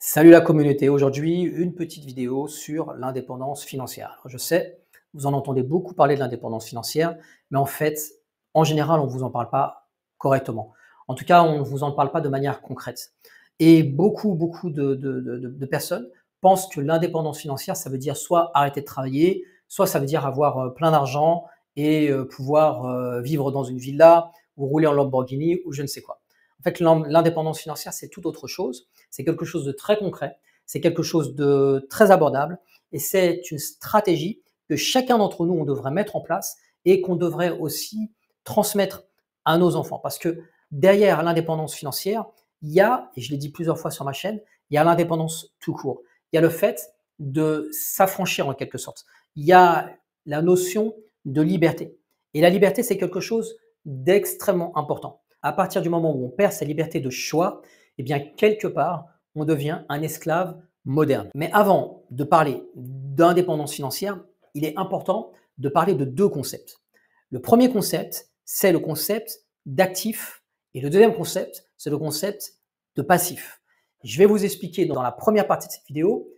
Salut la communauté, aujourd'hui une petite vidéo sur l'indépendance financière. Alors, je sais, vous en entendez beaucoup parler de l'indépendance financière, mais en fait, en général, on ne vous en parle pas correctement. En tout cas, on ne vous en parle pas de manière concrète. Et beaucoup de personnes pensent que l'indépendance financière, ça veut dire soit arrêter de travailler, soit ça veut dire avoir plein d'argent et pouvoir vivre dans une villa ou rouler en Lamborghini ou je ne sais quoi. En fait, l'indépendance financière, c'est tout autre chose. C'est quelque chose de très concret, c'est quelque chose de très abordable et c'est une stratégie que chacun d'entre nous, on devrait mettre en place et qu'on devrait aussi transmettre à nos enfants. Parce que derrière l'indépendance financière, il y a, et je l'ai dit plusieurs fois sur ma chaîne, il y a l'indépendance tout court. Il y a le fait de s'affranchir en quelque sorte. Il y a la notion de liberté. Et la liberté, c'est quelque chose d'extrêmement important. À partir du moment où on perd sa liberté de choix, eh bien, quelque part, on devient un esclave moderne. Mais avant de parler d'indépendance financière, il est important de parler de deux concepts. Le premier concept, c'est le concept d'actif et le deuxième concept, c'est le concept de passif. Je vais vous expliquer dans la première partie de cette vidéo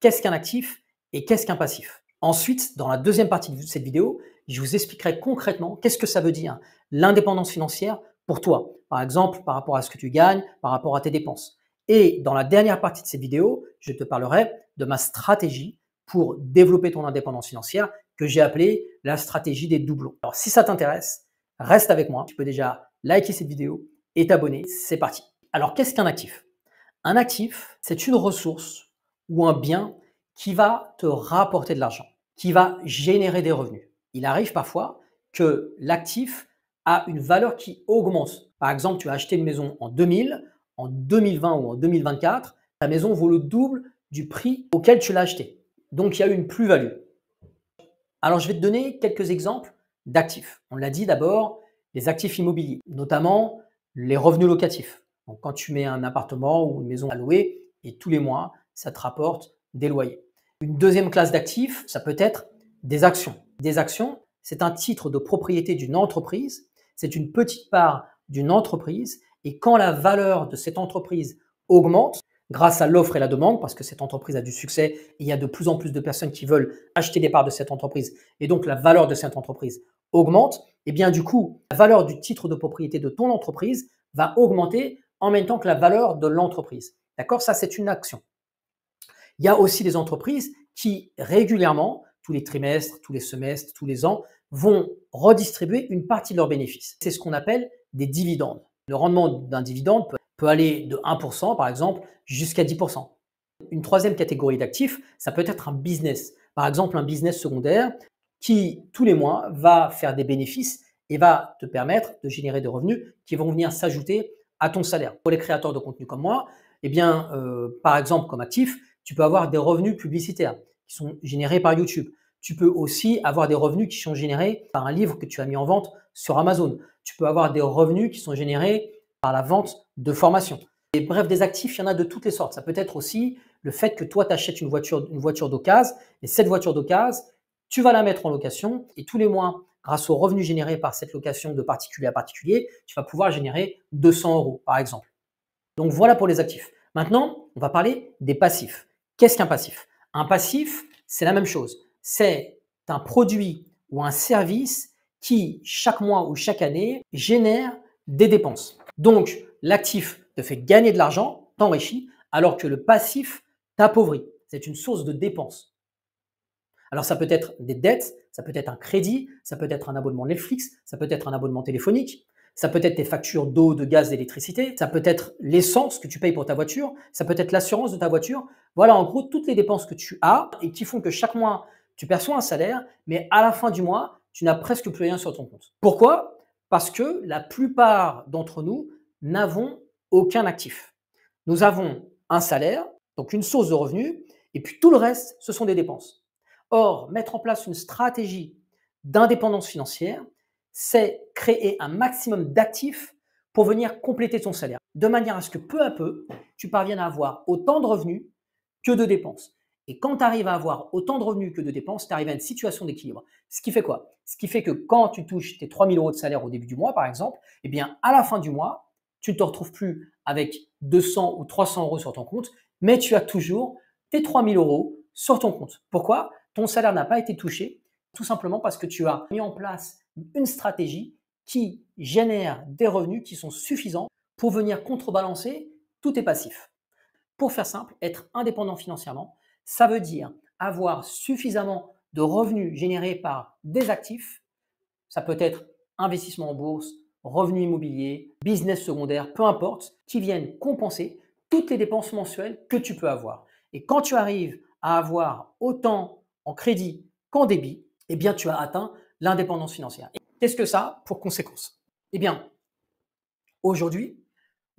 qu'est-ce qu'un actif et qu'est-ce qu'un passif. Ensuite, dans la deuxième partie de cette vidéo, je vous expliquerai concrètement qu'est-ce que ça veut dire l'indépendance financière pour toi. Par exemple, par rapport à ce que tu gagnes, par rapport à tes dépenses. Et dans la dernière partie de cette vidéo, je te parlerai de ma stratégie pour développer ton indépendance financière que j'ai appelée la stratégie des doublons. Alors, si ça t'intéresse, reste avec moi. Tu peux déjà liker cette vidéo et t'abonner. C'est parti. Alors, qu'est-ce qu'un actif? Un actif, c'est une ressource ou un bien qui va te rapporter de l'argent, qui va générer des revenus. Il arrive parfois que l'actif a une valeur qui augmente. Par exemple, tu as acheté une maison en 2000, en 2020 ou en 2024, ta maison vaut le double du prix auquel tu l'as acheté. Donc, il y a eu une plus-value. Alors, je vais te donner quelques exemples d'actifs. On l'a dit d'abord, les actifs immobiliers, notamment les revenus locatifs. Donc, quand tu mets un appartement ou une maison à louer et tous les mois, ça te rapporte des loyers. Une deuxième classe d'actifs, ça peut être des actions. Des actions, c'est un titre de propriété d'une entreprise, c'est une petite part d'une entreprise et quand la valeur de cette entreprise augmente, grâce à l'offre et la demande, parce que cette entreprise a du succès et il y a de plus en plus de personnes qui veulent acheter des parts de cette entreprise et donc la valeur de cette entreprise augmente, et bien du coup, la valeur du titre de propriété de ton entreprise va augmenter en même temps que la valeur de l'entreprise. D'accord? Ça, c'est une action. Il y a aussi des entreprises qui régulièrement, tous les trimestres, tous les semestres, tous les ans, vont redistribuer une partie de leurs bénéfices. C'est ce qu'on appelle des dividendes. Le rendement d'un dividende peut aller de 1% par exemple jusqu'à 10%. Une troisième catégorie d'actifs, ça peut être un business. Par exemple, un business secondaire qui, tous les mois, va faire des bénéfices et va te permettre de générer des revenus qui vont venir s'ajouter à ton salaire. Pour les créateurs de contenu comme moi, eh bien, par exemple, comme actif, tu peux avoir des revenus publicitaires qui sont générés par YouTube. Tu peux aussi avoir des revenus qui sont générés par un livre que tu as mis en vente sur Amazon. Tu peux avoir des revenus qui sont générés par la vente de formations. Et bref, des actifs, il y en a de toutes les sortes. Ça peut être aussi le fait que toi, tu achètes une voiture d'occasion et cette voiture d'occasion, tu vas la mettre en location et tous les mois, grâce aux revenus générés par cette location de particulier à particulier, tu vas pouvoir générer 200 € par exemple. Donc voilà pour les actifs. Maintenant, on va parler des passifs. Qu'est-ce qu'un passif? Un passif, c'est la même chose. C'est un produit ou un service qui, chaque mois ou chaque année, génère des dépenses. Donc, l'actif te fait gagner de l'argent, t'enrichit, alors que le passif t'appauvrit. C'est une source de dépenses. Alors, ça peut être des dettes, ça peut être un crédit, ça peut être un abonnement Netflix, ça peut être un abonnement téléphonique, ça peut être tes factures d'eau, de gaz, d'électricité, ça peut être l'essence que tu payes pour ta voiture, ça peut être l'assurance de ta voiture. Voilà, en gros, toutes les dépenses que tu as et qui font que chaque mois, tu perçois un salaire, mais à la fin du mois, tu n'as presque plus rien sur ton compte. Pourquoi? Parce que la plupart d'entre nous n'avons aucun actif. Nous avons un salaire, donc une source de revenus, et puis tout le reste, ce sont des dépenses. Or, mettre en place une stratégie d'indépendance financière, c'est créer un maximum d'actifs pour venir compléter ton salaire, de manière à ce que peu à peu, tu parviennes à avoir autant de revenus que de dépenses. Et quand tu arrives à avoir autant de revenus que de dépenses, tu arrives à une situation d'équilibre. Ce qui fait quoi? Ce qui fait que quand tu touches tes 3 000 € de salaire au début du mois, par exemple, eh bien, à la fin du mois, Tu ne te retrouves plus avec 200 ou 300 euros sur ton compte, mais tu as toujours tes 3000 euros sur ton compte. Pourquoi? Ton salaire n'a pas été touché, tout simplement parce que tu as mis en place une stratégie qui génère des revenus qui sont suffisants pour venir contrebalancer tous tes passifs. Pour faire simple, être indépendant financièrement, ça veut dire avoir suffisamment de revenus générés par des actifs. Ça peut être investissement en bourse, revenus immobiliers, business secondaire, peu importe, qui viennent compenser toutes les dépenses mensuelles que tu peux avoir. Et quand tu arrives à avoir autant en crédit qu'en débit, eh bien, tu as atteint l'indépendance financière. Et qu'est-ce que ça a pour conséquence? Eh bien, aujourd'hui,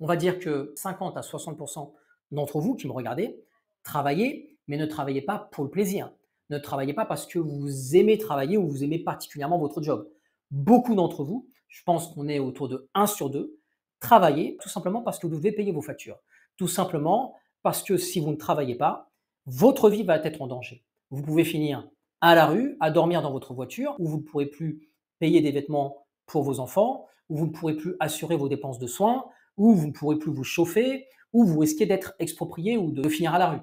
on va dire que 50 à 60% d'entre vous qui me regardez travaillez, mais ne travaillez pas pour le plaisir. Ne travaillez pas parce que vous aimez travailler ou vous aimez particulièrement votre job. Beaucoup d'entre vous, je pense qu'on est autour de 1 sur 2, travaillez tout simplement parce que vous devez payer vos factures. Tout simplement parce que si vous ne travaillez pas, votre vie va être en danger. Vous pouvez finir à la rue, à dormir dans votre voiture, où vous ne pourrez plus payer des vêtements pour vos enfants, où vous ne pourrez plus assurer vos dépenses de soins, où vous ne pourrez plus vous chauffer, où vous risquez d'être exproprié ou de finir à la rue.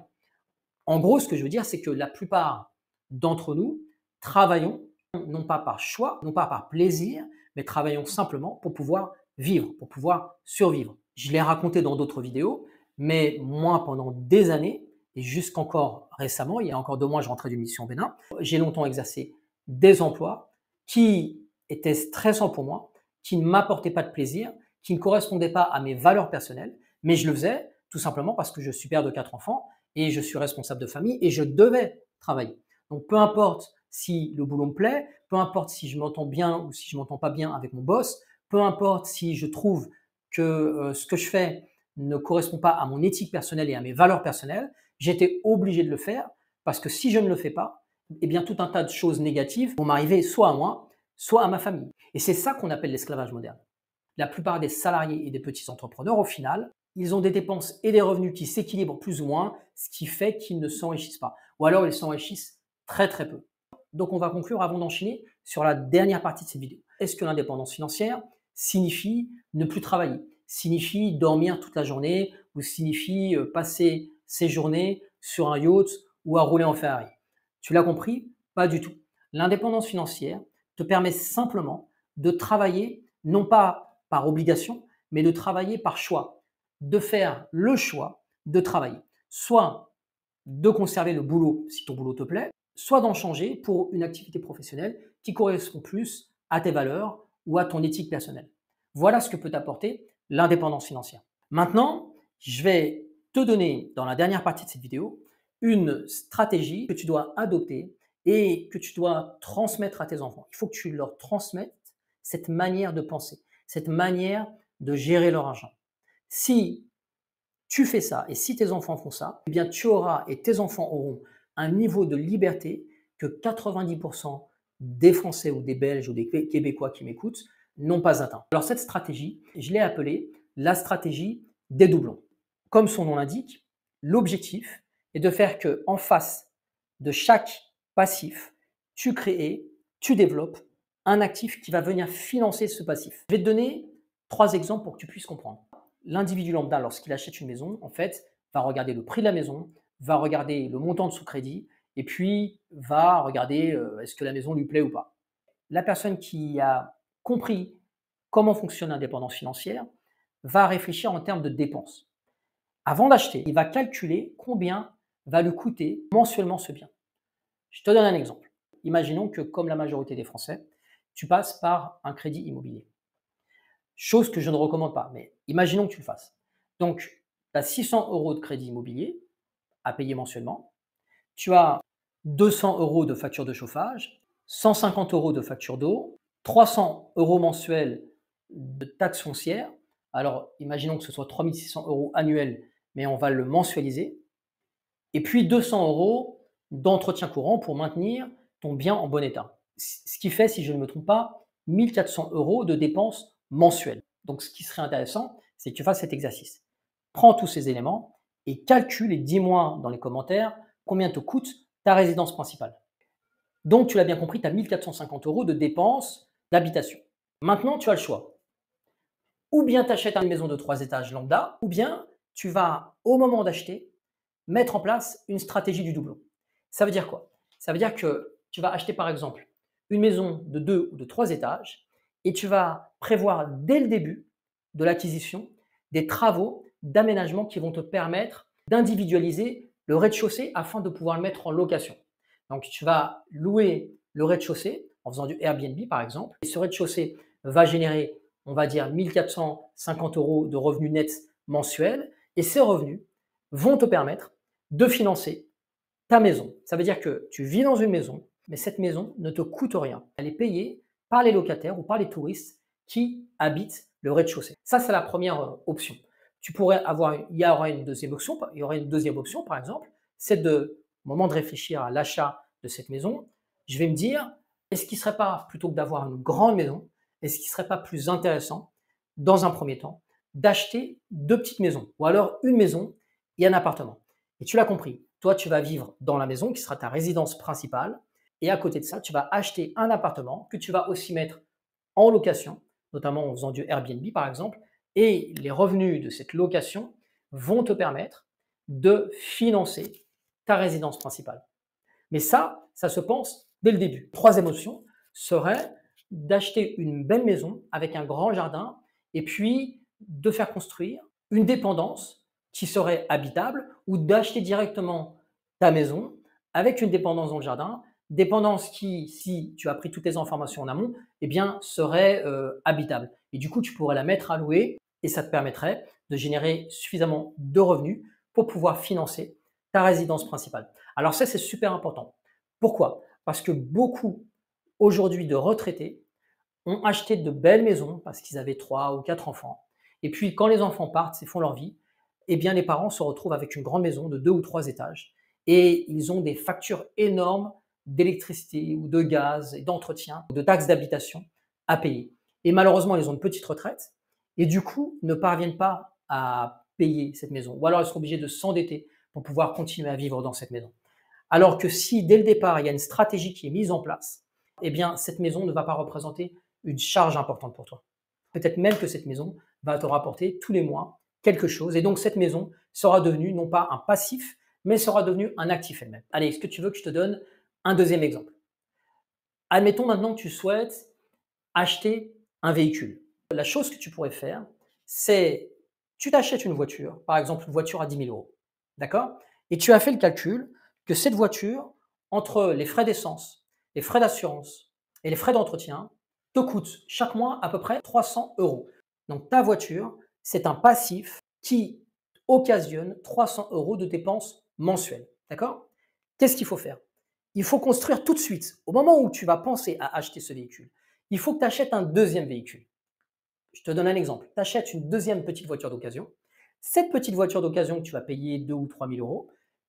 En gros, ce que je veux dire, c'est que la plupart d'entre nous travaillons non pas par choix, non pas par plaisir, mais travaillons simplement pour pouvoir vivre, pour pouvoir survivre. Je l'ai raconté dans d'autres vidéos, mais moi, pendant des années, et jusqu'encore récemment, il y a encore 2 mois, je rentrais d'une mission au Bénin, j'ai longtemps exercé des emplois qui étaient stressants pour moi, qui ne m'apportaient pas de plaisir, qui ne correspondaient pas à mes valeurs personnelles, mais je le faisais tout simplement parce que je suis père de 4 enfants et je suis responsable de famille et je devais travailler. Donc peu importe si le boulot me plaît, peu importe si je m'entends bien ou si je m'entends pas bien avec mon boss, peu importe si je trouve que ce que je fais ne correspond pas à mon éthique personnelle et à mes valeurs personnelles, j'étais obligé de le faire parce que si je ne le fais pas, eh bien tout un tas de choses négatives vont m'arriver soit à moi, soit à ma famille. Et c'est ça qu'on appelle l'esclavage moderne. La plupart des salariés et des petits entrepreneurs, au final, ils ont des dépenses et des revenus qui s'équilibrent plus ou moins, ce qui fait qu'ils ne s'enrichissent pas. Ou alors ils s'enrichissent très très peu. Donc on va conclure avant d'enchaîner sur la dernière partie de cette vidéo. Est-ce que l'indépendance financière signifie ne plus travailler, signifie dormir toute la journée ou signifie passer ses journées sur un yacht ou à rouler en Ferrari? Tu l'as compris? Pas du tout. L'indépendance financière te permet simplement de travailler non pas par obligation, mais de travailler par choix, de faire le choix de travailler, soit de conserver le boulot si ton boulot te plaît, soit d'en changer pour une activité professionnelle qui correspond plus à tes valeurs ou à ton éthique personnelle. Voilà ce que peut t'apporter l'indépendance financière. Maintenant, je vais te donner dans la dernière partie de cette vidéo une stratégie que tu dois adopter et que tu dois transmettre à tes enfants. Il faut que tu leur transmettes cette manière de penser, cette manière de gérer leur argent. Si tu fais ça et si tes enfants font ça, eh bien tu auras et tes enfants auront un niveau de liberté que 90% des Français ou des Belges ou des Québécois qui m'écoutent n'ont pas atteint. Alors cette stratégie, je l'ai appelée la stratégie des doublons. Comme son nom l'indique, l'objectif est de faire que en face de chaque passif, tu crées, tu développes un actif qui va venir financer ce passif. Je vais te donner 3 exemples pour que tu puisses comprendre. L'individu lambda, lorsqu'il achète une maison, en fait, va regarder le prix de la maison, va regarder le montant de son crédit, et puis va regarder est-ce que la maison lui plaît ou pas. La personne qui a compris comment fonctionne l'indépendance financière va réfléchir en termes de dépenses. Avant d'acheter, il va calculer combien va lui coûter mensuellement ce bien. Je te donne un exemple. Imaginons que, comme la majorité des Français, tu passes par un crédit immobilier. Chose que je ne recommande pas, mais imaginons que tu le fasses. Donc, tu as 600 euros de crédit immobilier à payer mensuellement. Tu as 200 euros de facture de chauffage, 150 euros de facture d'eau, 300 euros mensuels de taxes foncières. Alors, imaginons que ce soit 3600 euros annuels, mais on va le mensualiser. Et puis 200 euros d'entretien courant pour maintenir ton bien en bon état. Ce qui fait, si je ne me trompe pas, 1400 euros de dépenses mensuelles. Donc, ce qui serait intéressant, c'est que tu fasses cet exercice. Prends tous ces éléments et calcule et dis-moi dans les commentaires combien te coûte ta résidence principale. Donc, tu l'as bien compris, tu as 1450 euros de dépenses d'habitation. Maintenant, tu as le choix. Ou bien tu achètes une maison de 3 étages lambda, ou bien tu vas, au moment d'acheter, mettre en place une stratégie du doublon. Ça veut dire quoi? Ça veut dire que tu vas acheter par exemple une maison de 2 ou de 3 étages et tu vas prévoir dès le début de l'acquisition des travaux d'aménagement qui vont te permettre d'individualiser le rez-de-chaussée afin de pouvoir le mettre en location. Donc tu vas louer le rez-de-chaussée en faisant du Airbnb par exemple. Et ce rez-de-chaussée va générer, on va dire, 1450 € de revenus nets mensuels. Et ces revenus vont te permettre de financer ta maison. Ça veut dire que tu vis dans une maison, mais cette maison ne te coûte rien. Elle est payée par les locataires ou par les touristes qui habitent le rez-de-chaussée. Ça, c'est la première option. Il y aura une deuxième option, par exemple, c'est au moment de réfléchir à l'achat de cette maison, je vais me dire, est-ce qu'il ne serait pas, plutôt que d'avoir une grande maison, est-ce qu'il ne serait pas plus intéressant, dans un premier temps, d'acheter 2 petites maisons, ou alors une maison et un appartement. Et tu l'as compris, toi, tu vas vivre dans la maison qui sera ta résidence principale, et à côté de ça, tu vas acheter un appartement que tu vas aussi mettre en location, notamment en faisant du Airbnb par exemple, et les revenus de cette location vont te permettre de financer ta résidence principale. Mais ça se pense dès le début. Troisième option serait d'acheter une belle maison avec un grand jardin et puis de faire construire une dépendance qui serait habitable ou d'acheter directement ta maison avec une dépendance dans le jardin, dépendance qui, si tu as pris toutes les informations en amont, eh bien, serait habitable. Et du coup, tu pourrais la mettre à louer et ça te permettrait de générer suffisamment de revenus pour pouvoir financer ta résidence principale. Alors ça, c'est super important. Pourquoi? Parce que beaucoup aujourd'hui de retraités ont acheté de belles maisons parce qu'ils avaient 3 ou 4 enfants. Et puis quand les enfants partent et font leur vie, eh bien les parents se retrouvent avec une grande maison de 2 ou 3 étages et ils ont des factures énormes d'électricité ou de gaz et d'entretien, de taxes d'habitation à payer. Et malheureusement, ils ont une petite retraite et du coup ne parviennent pas à payer cette maison. Ou alors ils seront obligés de s'endetter pour pouvoir continuer à vivre dans cette maison. Alors que si dès le départ, il y a une stratégie qui est mise en place, eh bien cette maison ne va pas représenter une charge importante pour toi. Peut-être même que cette maison va te rapporter tous les mois quelque chose. Et donc cette maison sera devenue non pas un passif, mais sera devenue un actif elle-même. Allez, est-ce que tu veux que je te donne un deuxième exemple? Admettons maintenant que tu souhaites acheter un véhicule. La chose que tu pourrais faire, c'est tu t'achètes une voiture, par exemple une voiture à 10 000 €. D'accord? Et tu as fait le calcul que cette voiture, entre les frais d'essence, les frais d'assurance et les frais d'entretien, te coûte chaque mois à peu près 300 €. Donc ta voiture, c'est un passif qui occasionne 300 € de dépenses mensuelles. D'accord? Qu'est-ce qu'il faut faire? Il faut construire tout de suite, au moment où tu vas penser à acheter ce véhicule, il faut que tu achètes un deuxième véhicule. Je te donne un exemple. Tu achètes une deuxième petite voiture d'occasion. Cette petite voiture d'occasion que tu vas payer 2 ou 3 000 €,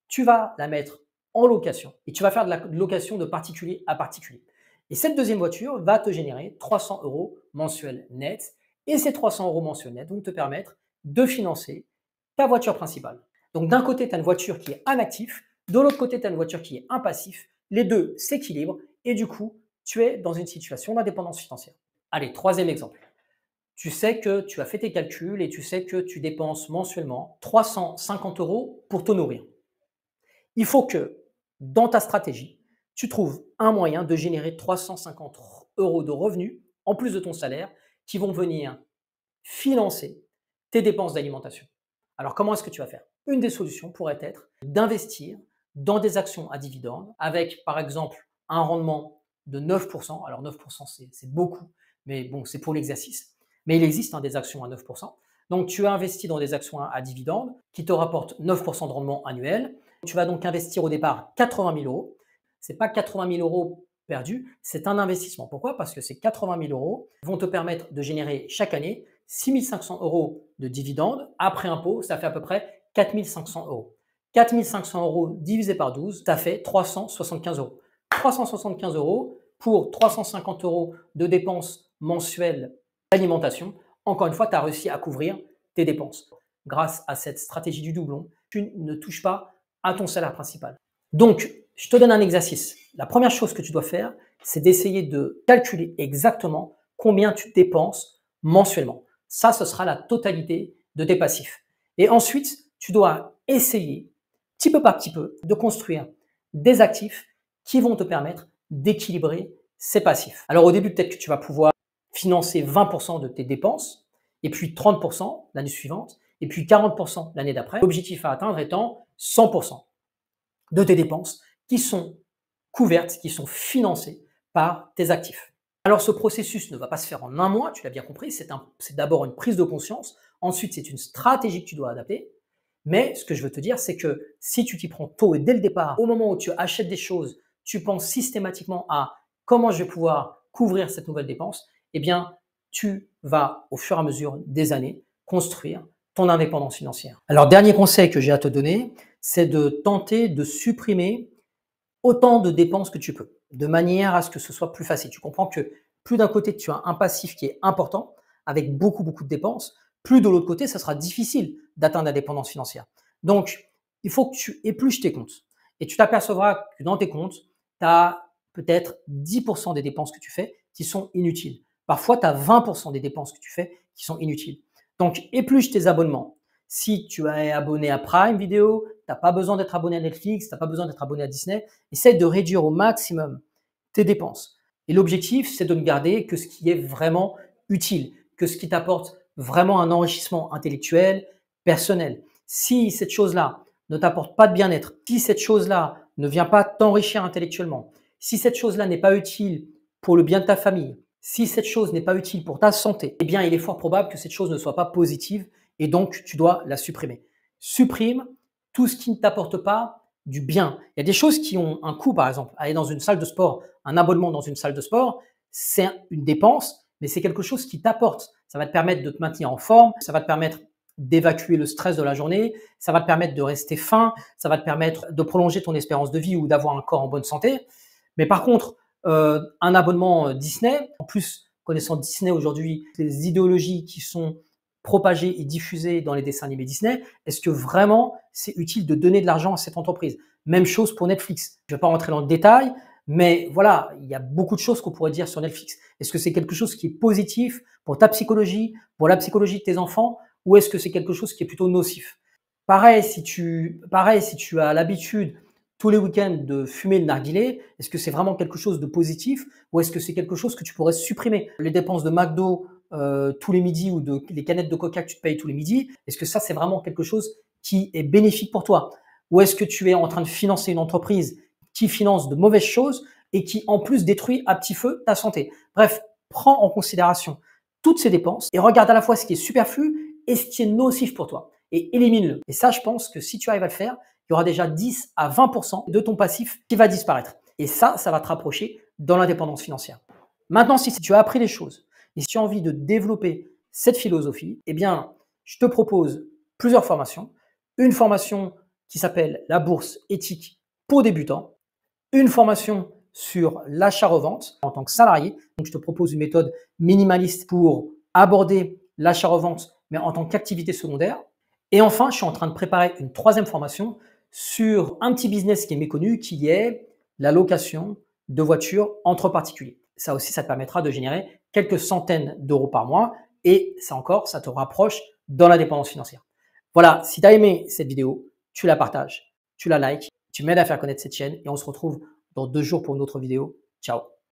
tu vas la mettre en location et tu vas faire de la location de particulier à particulier. Et cette deuxième voiture va te générer 300 € mensuels nets et ces 300 € mensuels nets vont te permettre de financer ta voiture principale. Donc d'un côté, tu as une voiture qui est un actif, de l'autre côté, tu as une voiture qui est un passif. Les deux s'équilibrent et du coup, tu es dans une situation d'indépendance financière. Allez, troisième exemple. Tu sais que tu as fait tes calculs et tu sais que tu dépenses mensuellement 350 € pour te nourrir. Il faut que dans ta stratégie, tu trouves un moyen de générer 350 € de revenus en plus de ton salaire qui vont venir financer tes dépenses d'alimentation. Alors comment est-ce que tu vas faire? Une des solutions pourrait être d'investir dans des actions à dividendes avec par exemple un rendement de 9%. Alors 9% c'est beaucoup, mais bon, c'est pour l'exercice. Mais il existe des actions à 9%. Donc tu as investi dans des actions à dividendes qui te rapportent 9% de rendement annuel. Tu vas donc investir au départ 80 000 €. Ce n'est pas 80 000 € perdus, c'est un investissement. Pourquoi? Parce que ces 80 000 € vont te permettre de générer chaque année 6 500 € de dividendes. Après impôt, ça fait à peu près 4 500 €. 4 500 € divisé par 12, ça fait 375 €. 375 € pour 350 € de dépenses mensuelles d'alimentation. Encore une fois, tu as réussi à couvrir tes dépenses. Grâce à cette stratégie du doublon, tu ne touches pas à ton salaire principal. Donc, je te donne un exercice. La première chose que tu dois faire, c'est d'essayer de calculer exactement combien tu dépenses mensuellement. Ça, ce sera la totalité de tes passifs. Et ensuite, tu dois essayer, petit peu par petit peu, de construire des actifs qui vont te permettre d'équilibrer ces passifs. Alors au début, peut-être que tu vas pouvoir financer 20% de tes dépenses, et puis 30% l'année suivante, et puis 40% l'année d'après. L'objectif à atteindre étant 100% de tes dépenses qui sont couvertes, qui sont financées par tes actifs. Alors ce processus ne va pas se faire en un mois, tu l'as bien compris, c'est d'abord une prise de conscience, ensuite c'est une stratégie que tu dois adapter, mais ce que je veux te dire, c'est que si tu t'y prends tôt et dès le départ, au moment où tu achètes des choses, tu penses systématiquement à comment je vais pouvoir couvrir cette nouvelle dépense, eh bien tu vas au fur et à mesure des années construire ton indépendance financière. Alors dernier conseil que j'ai à te donner, c'est de tenter de supprimer autant de dépenses que tu peux, de manière à ce que ce soit plus facile. Tu comprends que plus d'un côté, tu as un passif qui est important, avec beaucoup, beaucoup de dépenses, plus de l'autre côté, ça sera difficile d'atteindre la dépendance financière. Donc, il faut que tu épluches tes comptes. Et tu t'apercevras que dans tes comptes, tu as peut-être 10% des dépenses que tu fais qui sont inutiles. Parfois, tu as 20% des dépenses que tu fais qui sont inutiles. Donc, épluche tes abonnements. Si tu es abonné à Prime Video, tu n'as pas besoin d'être abonné à Netflix, tu n'as pas besoin d'être abonné à Disney. Essaye de réduire au maximum tes dépenses. Et l'objectif, c'est de ne garder que ce qui est vraiment utile, que ce qui t'apporte vraiment un enrichissement intellectuel, personnel. Si cette chose-là ne t'apporte pas de bien-être, si cette chose-là ne vient pas t'enrichir intellectuellement, si cette chose-là n'est pas utile pour le bien de ta famille, si cette chose n'est pas utile pour ta santé, eh bien, il est fort probable que cette chose ne soit pas positive et donc tu dois la supprimer. Supprime tout ce qui ne t'apporte pas du bien. Il y a des choses qui ont un coût, par exemple. Aller dans une salle de sport, un abonnement dans une salle de sport, c'est une dépense, mais c'est quelque chose qui t'apporte. Ça va te permettre de te maintenir en forme, ça va te permettre d'évacuer le stress de la journée, ça va te permettre de rester fin, ça va te permettre de prolonger ton espérance de vie ou d'avoir un corps en bonne santé. Mais par contre, un abonnement Disney, en plus, connaissant Disney aujourd'hui, les idéologies qui sont propagées et diffusées dans les dessins animés Disney, est-ce que vraiment c'est utile de donner de l'argent à cette entreprise? Même chose pour Netflix. Je ne vais pas rentrer dans le détail, mais voilà, il y a beaucoup de choses qu'on pourrait dire sur Netflix. Est-ce que c'est quelque chose qui est positif pour ta psychologie, pour la psychologie de tes enfants, ou est-ce que c'est quelque chose qui est plutôt nocif? Pareil, si tu as l'habitude tous les week-ends de fumer le narguilé, est-ce que c'est vraiment quelque chose de positif ou est-ce que c'est quelque chose que tu pourrais supprimer? Les dépenses de McDo tous les midis ou les canettes de Coca que tu te payes tous les midis, est-ce que ça c'est vraiment quelque chose qui est bénéfique pour toi? Ou est-ce que tu es en train de financer une entreprise qui finance de mauvaises choses et qui en plus détruit à petit feu ta santé? Bref, prends en considération toutes ces dépenses et regarde à la fois ce qui est superflu et ce qui est nocif pour toi et élimine-le. Et ça, je pense que si tu arrives à le faire, il y aura déjà 10 à 20% de ton passif qui va disparaître. Et ça va te rapprocher dans l'indépendance financière. Maintenant, si tu as appris les choses et si tu as envie de développer cette philosophie, eh bien, je te propose plusieurs formations. Une formation qui s'appelle la bourse éthique pour débutants, une formation sur l'achat-revente en tant que salarié. Donc, je te propose une méthode minimaliste pour aborder l'achat-revente, mais en tant qu'activité secondaire. Et enfin, je suis en train de préparer une troisième formation sur un petit business qui est méconnu, qui est la location de voitures entre particuliers. Ça aussi, ça te permettra de générer quelques centaines d'euros par mois et ça encore, ça te rapproche dans l'indépendance financière. Voilà, si tu as aimé cette vidéo, tu la partages, tu la likes, tu m'aides à faire connaître cette chaîne et on se retrouve dans 2 jours pour une autre vidéo. Ciao!